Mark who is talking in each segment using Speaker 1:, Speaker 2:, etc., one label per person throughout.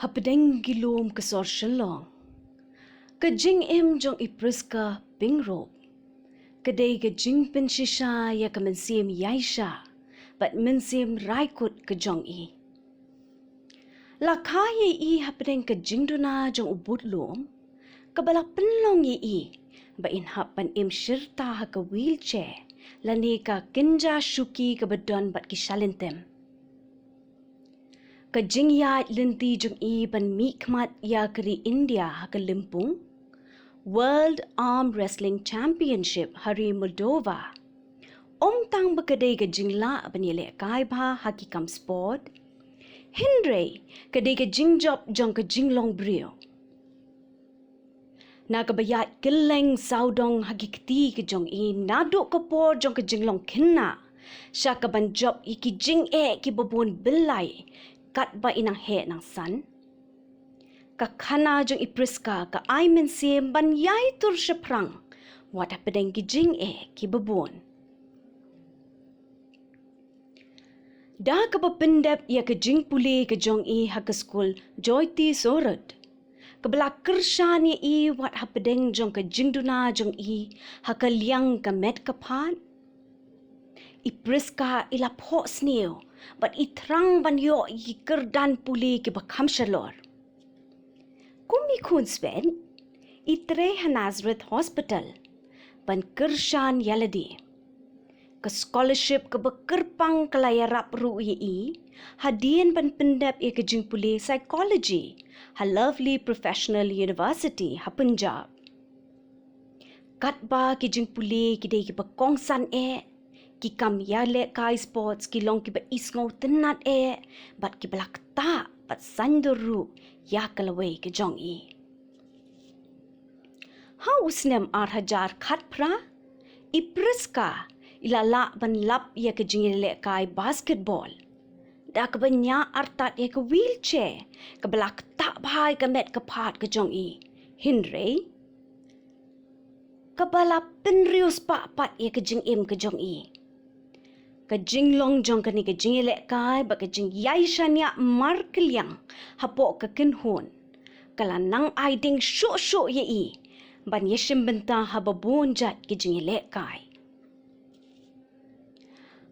Speaker 1: Hapdeng gilom kesor shalong. Kajing em jong ipriska pingrop. Kadai kajing penshisha ya kamansim yaisha. But mansim raikut kajong i. Lakaya i hapdeng kajing duna jong ubut lom. Kabala penlong i. Ba in hapan em shirta haka wheelchair. Lani ka kinja shuki kabadon bat kishalintem. Kajing ya linti jong i ban mikmat ya keri India haka limpung. World Arm Wrestling Championship hari Moldova. Tang bakadai kajing la banile kai ba hakikam sport. Hindray kadai kajing job jong kajing long brio. Na kabayat keleng saudong hakikti kajong i naduk kapor jong kajing long kina. Sya kaban job iki jing ki babun belai. Kat ba inang he nang san. Kakana jong ipriska ka ay mensim ban yai tur seprang. Wata pedeng kijing ki babon. Da ka bapendap ya kajing puli kajong i haka skul joyti sorot. Kabala kershan ya i wat hapedeng jong kajing duna jong i haka liang ka met kapan. Ipriska ila po snew. But itrang banyo ikerdan puli ke bakam shalor. Kumi kun sven, itre Nazareth Hospital, ban kershan yaladi. Ke scholarship ke bekerpang kelayarap ru'i hadian ban pendap ke jing puli psychology, ha lovely professional university ha Punjab. Katba ke jing puli ke dei ke bakongsan ki kam yale kai sports ki long ki ba isngau tenat bat ki belak ta bat sanduru ya kalawai ke jong i. Ha usnem 8,000 khat pra ipriska ilala ban lap ya ke jingile kai basketball. Da ke banya artat ya ke wheelchair ke belak ta bhai ke met ke pat ke jong i. Hindray kabala penrius pat ya ke jing im ke jong i. Kajing long jong kani kajing elek kai ba kajing yai shanya mar keliang hapo ka kinhon kala nang aiding sho ye i ban yeshim benta hababon jat kajing elek kai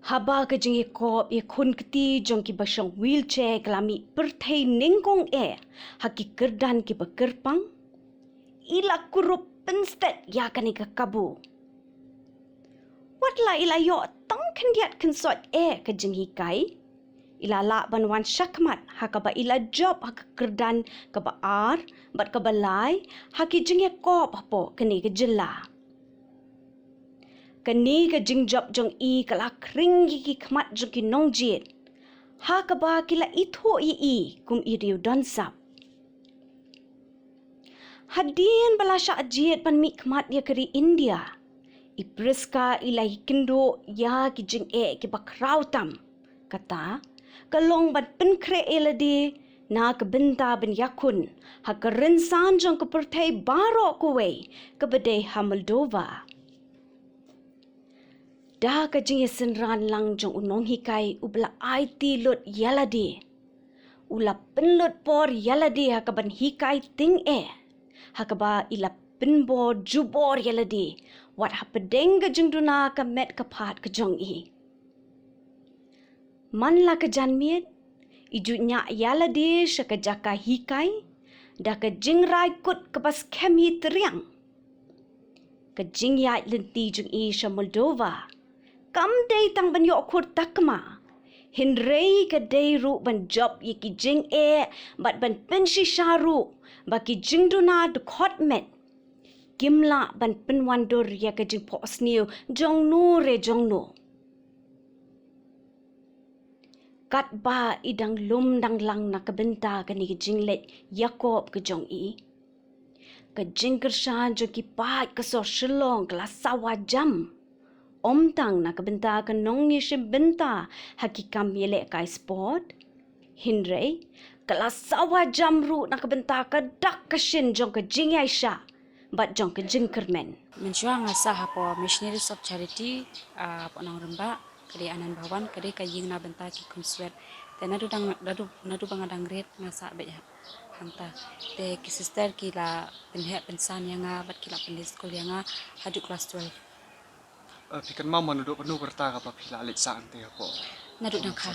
Speaker 1: haba kajing kop ye kun keti jong ki basong wheelchair kalami perthai ningkong haki kerdan ki bekerpang ila kurup penstet ya kani ka kabu. Watla ila yo tang kendiat kensot ke jenghi kai. Ila la banwan syakmat hakaba ila job hak kerdan kaba ar bat kaba lai haki jenghi kop hapo keni ke jela. Keni ke jeng job jong i kala kring ki kmat jong ki nong jit. Hakaba kila itho i kum iriu donsap. Hadian balasya ajit pan mikmat ya keri India. Ipriska ilai kindo ya ki jing ki bakrautam. Kata, kalong bat penkre eladi na kebenta ben yakun. Ha kerensan jong kepertai baro kowe kebedai ha Moldova. Da ka jing senran lang jong unong hikai ubla IT lut yaladi. Ula penlut por yaladi ha kaban hikai ting Ha kaba ila penbor jubor yaladi. Wat hapedeng ke jeng duna ke met ke pat ke jong i. Man la ke janmiet, iju nyak yaladi syaka jaka hikai, dah ke jeng rai kut ke pas kemi teriang. Ke jeng yak lenti jeng i sya Moldova, kam day tang ban yok kur takma. Hindray ke day ru ban job ye ki jeng bat ban pensi syaru, baki jeng duna dekot met. Kimla ban penwandur ya ke jing posniu jong no re jong no. Kat ba idang lum dang lang na kebenta ke ni ke jing let Yakob ke jong i. Ke jing kersan jong ki pat ke so shelong kelas sawa jam. Tang na kebenta ke nong yishim benta hakikam yele kai sport. Hindray kelas sawa jam ru na kebenta ke dak keshin jong ke jing yaisha. Bat jong ke jeng kermen.
Speaker 2: Menjuang asa hapo Missionaries of Charity po nang remba kadi anan bawan kadi kaying na benta ki konswet. Tena nadu bangadang red ngasa be hanta te ki sister kila penhe pensan yang bat kila pendek sekolah yang hadu kelas 12
Speaker 3: Pikan mau menuduk penuh berta apa pila alit sang te apa.
Speaker 2: ngaduk nang kha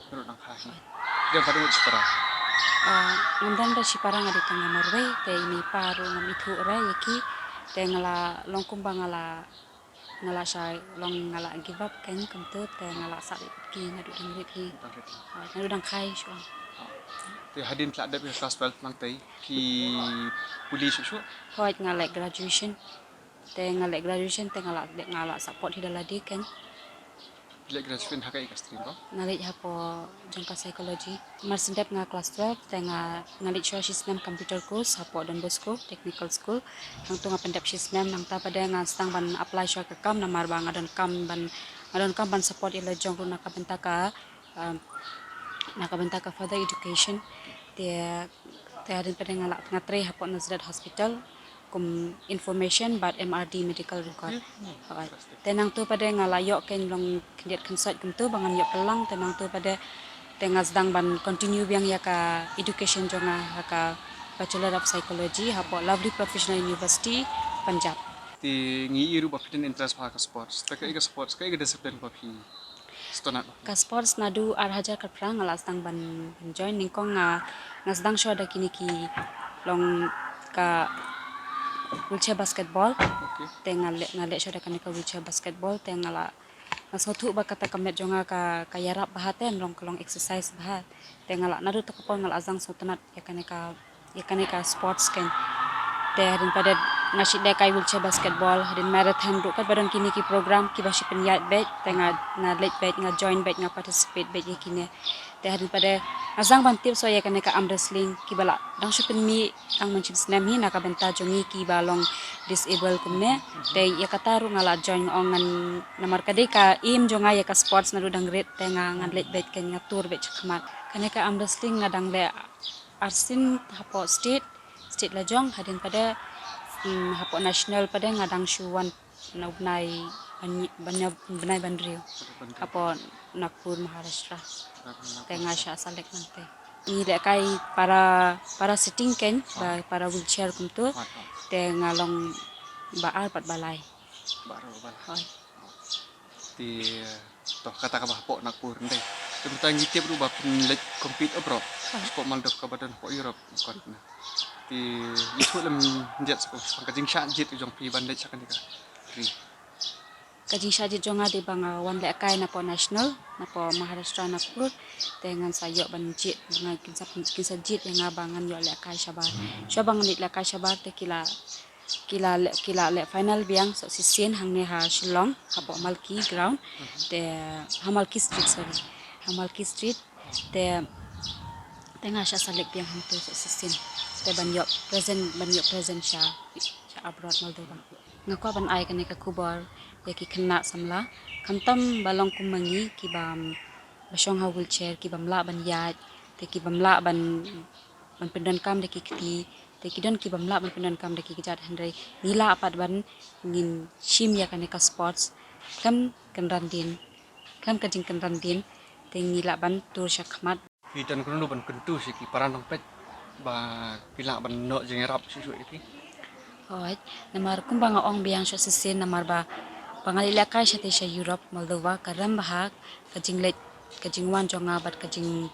Speaker 3: Menurut nang kahi. Dia pada ngut separa.
Speaker 2: ngandan ba si parang adi tanga Norway te ini paru ngam itu ra yaki te ngala longkum bangala ngala sai long ngala give up kan kamtu te ngala sa ki ngaduk nang rit hi ngaduk nang khai shu
Speaker 3: Te hadin kelak ada kelas 12 nang tei ki puli susu.
Speaker 2: hoi ngala graduation te ngala support hi daladi kan
Speaker 3: Bila graduate hakai kastrin ko.
Speaker 2: ngalit hapo jangka psikologi mar sendep nga kelas 12 te ngalit syo sistem computer course hapo Don Bosco technical school hang tu nga pendep sistem nang ta pada nga stang ban apply syo ke kam na mar ba ngadon kam ban support ila jong na kabenta ka further education te adin pada nga tre hapo Nazareth hospital kum information about MRD medical record. Tenang tu pada ngalayok ken long kendiat consult kum tu bangan yok pelang tenang tu pada tengah sedang ban continue biang ya ka education jonga ka Bachelor of Psychology hapo Lovely Professional University Punjab.
Speaker 3: Ti ngi iru ba fitin interest pa ka sports. Ta ka sports ka disiplin pa pi. Stonat.
Speaker 2: Ka sports nadu arhaja ka prang ngala sedang ban join ningkong nga sedang show ada kini ki long ka wheelchair basketball te ngale shoda kanika wheelchair basketball te ngala nasothu ba kata kamet jonga ka yarap bahaten long kolong exercise bahat te ngala nadu to kopol ngala azang sotanat ya kanika sports ken te hadin pada nasi dekai wheelchair basketball hadin marathon ru kat badan kini ki program ki basi penyat bet te nga late bet nga join bet nga participate bet kini te hadin pada azang bantir so ya kanika arm wrestling ki bala dang supen mi ang manchin snam hi naka benta jongi ki balong disable kumne te ya kataru ngala join ongan namar kade ka im jonga ya ka sports naru dang ret te nga late bet ken nga tour bet chakmat kanika arm wrestling ngadang le arsin hapo state lajong hadin pada hapo national pada ngadang syuan na ubnai banai bandrio hapo Nagpur Maharashtra tengah sya salek nanti ni kai para sitting ken para wheelchair kumtu tengah long baal pat balai
Speaker 3: Hoi. Ti toh kata ka po Nagpur ndai. Tentang ngitip ru ba pinlet compete abroad. Ko maldo ka badan po Europe kon na. Ti itu lam jet ko kajing sha jet jong pi bandai sa kanika.
Speaker 2: kajing syajit jonga di bang wan le kai na po national na po Maharashtra Nagpur dengan sayo banjit dengan kinsa jit yang abangan yo le kai sabar bangan le kai sabar te kila le final biang so sisin hang ne ha Shillong hapo Malki ground te Hamalki street te tengah sya salek biang hang tu so sisin te banyo present sya abroad Moldova ngako ban ai kanika kubor ya ki kena samla kamtam balong kumangi ki bam basyong ha wheelchair ki bam la ban yat te ki bam la ban pendan kam de ki te ki don ki bam la ban pendan kam de ki jat handai nila apat ban ngin shim ya kanika sports kam kajing kenran din te nila ban tur syakmat
Speaker 3: Hidan kuno ban kentu si ki paran pet ba pila ban no jeng rap susu iki.
Speaker 2: Hoi, namar kumbang ong biang sya sisin namar ba pangalila kai sya tesha Europe Moldova karam bahak kajing wan jonga bat kajing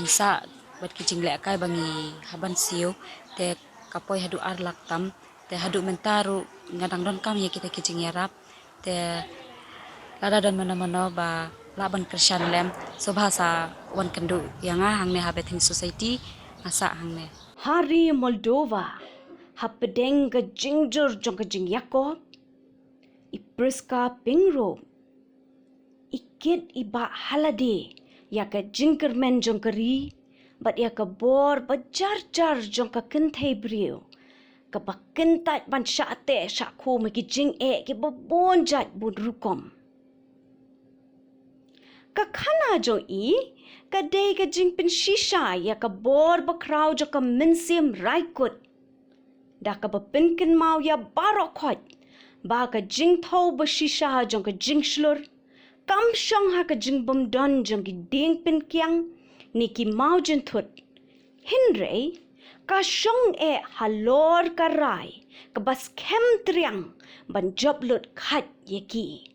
Speaker 2: sa bat kajing le kai bangi haban siu te kapoy hadu ar laktam te hadu mentaru ngadang don kam ya kita kajing yarap te lada don mana ba laban Christian lem so bahasa wan kendu yang hang ne habiting society asa hang ne
Speaker 1: Hari Moldova hapedeng ke jingjur jong ke jing Yakob ipriska pingro ikit iba halade ya ke jingkermen jong keri bat ya ke bor bajar jong ke kentai brio ke bakentat ban syate syakku meki jing ke babonjat bun rukom ka khana jong ka dei ke jing pin shisha ya ke bor bakrau jong ke mensim raikut dah ka bapinkin mau ya barokot ba ka jing thau ba shisha jong ka jing shlur kam shong ha ka jing bum don jong ki ding pin kyang ni ki mau jin thut Hinrei, ka syong halor karai, ke bas kem triang, ban job lut khat yeki.